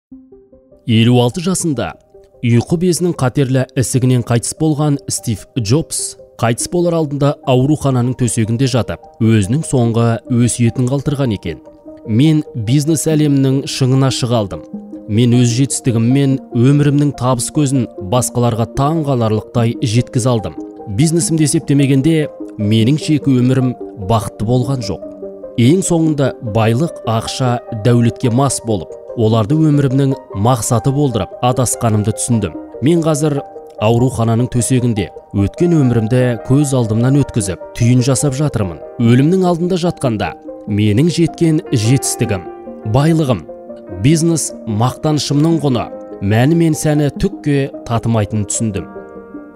56 жасында ұйқы безінің қатерлі ісігінен қайтыс болған Стив Джобс қайтыс болар алдында аурухананың төсегінде жатып, өзінің соңғы өсиетін қалдырған екен. Мен бизнес әлемінің шыңына шыға алдым. Мен өз жетістігіммен өмірімнің табыс көзін басқаларға таң қаларлықтай жеткізе алдым. Бизнесімді есептемегенде, менің жеке өмірім бақытты болған жоқ. Ең соңында байлық, ақша, дәулетке мас болып, оларды өмірімнің мақсаты болдырып, адасқанымды түсіндім. Мен қазір аурухананың төсегінде өткен өмірімді көз алдымнан өткізіп, түйін жасап жатырмын. Өлімнің алдында жатқанда, менің жеткен жетістігім, байлығым, бизнес мақтанышымның құны, мәні мен сәні түкке татымайтынын түсіндім.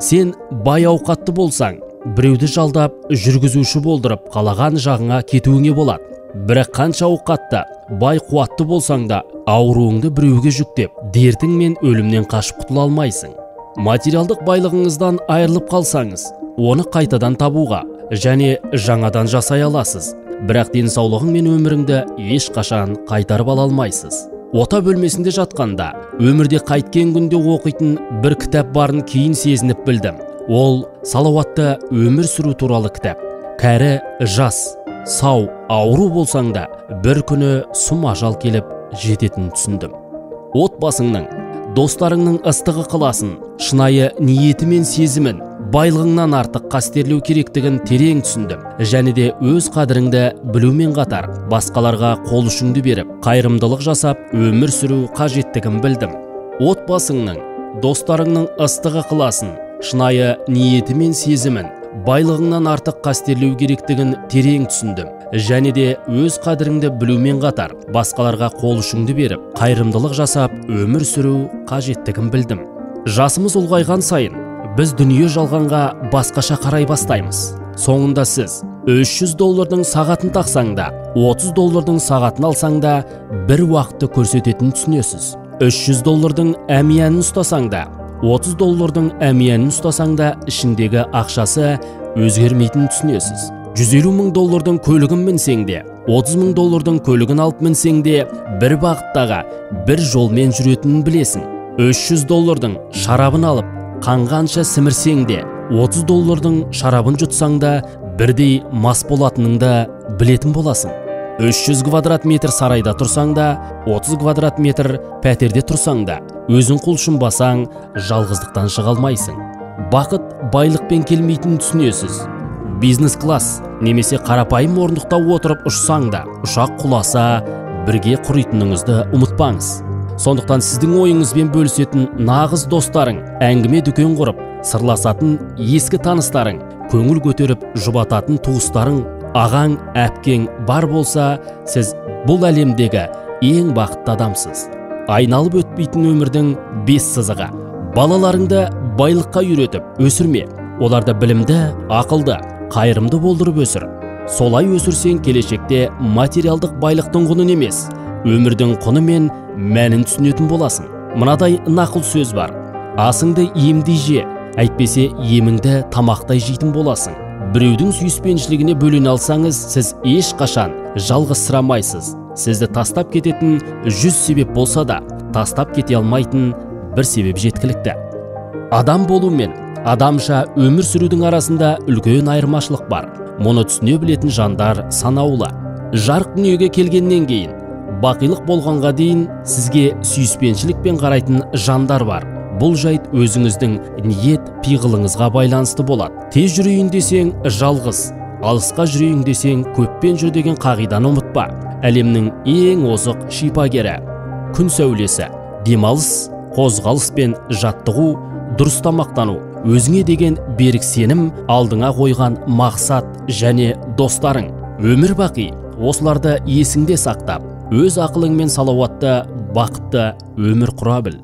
Сен бай ауқатты болсаң, біреуді жалдап, жүргізуші болдырып, қалаған жағыңа кетуіңе болады. Бірақ қанша ауқатты, бай қуатты болсаң да, ауруыңды біреуге жүктеп, дертің мен өлімнен қашып құтыла алмайсың. Материалдық байлығыңыздан айырылып қалсаңыз, оны қайтадан табуға және жаңадан жасай аласыз. Бірақ денсаулығың мен өміріңді ешқашан қайтарып ала алмайсыз. Ота бөлмесінде жатқанда, өмірде қайткен күнде оқитын бір кітап барын кейін сезініп білдім. Ол салауатты өмір сүру туралы кітап. Кәрі, жас, сау, ауру болсаң да, бір күні сұм ажал келіп жететінін түсіндім. Отбасыңның, достарыңның ыстығы ықыласын, шынайы ниеті мен сезімін, байлығыңнан артық қастерлеу керектігін терең түсіндім. Және де өз қадіріңді білумен қатар, басқаларға қол ұшыңды беріп, қайырымдылық жасап, өмір сүру қажеттігін білдім. Отбасыңның, достарыңның ыстығы ықыласын, шынайы ниеті мен сезімін, байлығыңнан артық қастерлеу керектігін терең түсіндім. Және де өз қадіріңді білумен қатар, басқаларға қол ұшыңды беріп, қайырымдылық жасап, өмір сүру қажеттігін білдім. Жасымыз ұлғайған сайын, біз дүние жалғанға басқаша қарай бастаймыз. Соңында сіз $300 сағатын тақсаң да, $30 сағатын алсаң да, бір уақытты көрсететінін түсінесіз. $300 әмиянын ұстасаң да, $30 әмиянын ұстасаң да, ішіндегі ақшасы өзгермейтінін түсінесіз. $150,000 көлігін мінсең де, $30,000 көлігін алып мінсең де, бір бағыттағы бір жолмен жүретінін білесің. $300 шарабын алып, қанғанша сімірсең де, $30 шарабын жұтсаң да, бірдей мас болатыныңды білетін боласың. 300 квадрат метр сарайда тұрсаң да, 30 квадрат метр пәтерде тұрсаң да, өзің құлшынбасаң, жалғыздықтан шыға алмайсың. Бақыт байлықпен келмейтінін түсінесіз. Бизнес класс немесе қарапайым орындықта отырып ұшсаң да, ұшақ құласа, бірге құритыныңызды ұмытпаңыз. Сондықтан сіздің ойыңызбен бөлісетін нағыз достарың, әңгіме дүкен құрып, сырласатын ескі таныстарың, көңіл көтеріп жұбататын туыстарың, ағаң, әпкең бар болса, сіз бұл әлемдегі ең бақытты адамсыз. Айналып өтпейтін өмірдің 5 сызығы. Балаларыңды байлыққа үйретіп өсірме. Оларды білімді, ақылды, қайырымды болдырып өсір. Солай өсірсең, келешекте материалдық байлықтың құнын емес, өмірдің құны мен мәнін түсінетін боласың. Мынадай нақыл сөз бар: асыңды емдей же, әйтпесе еміңді тамақтай жейтін боласың. Біреудің сүйіспеншілігіне бөлене алсаңыз, сіз ешқашан жалғызсырамайсыз. Сізді тастап кететін 100 себеп болса да, тастап кете алмайтын бір себеп жеткілікті. Адам болу мен адамша өмір сүрудің арасында үлкен айырмашылық бар. Мұны түсіне білетін жандар санаулы. Жарық дүниеге келгеннен кейін, бақилық болғанға дейін сізге сүйіспеншілікпен қарайтын жандар бар. Бұл жайт өзіңіздің ниет пиғылыңызға байланысты болады. Тез жүрейін десең жалғыз, алысқа жүрейін десең көппен жүр деген қағиданы ұмытпа. Әлемнің ең озық шипагері күн сәулесі, демалыс, қозғалыс пен жаттығу, дұрыс тамақтану, өзіңе деген берік сенім, алдыңа қойған мақсат және достарың. Өмір бақи, осыларды есіңде сақтап, өз ақылыңмен салауатты, бақытты өмір құра біл.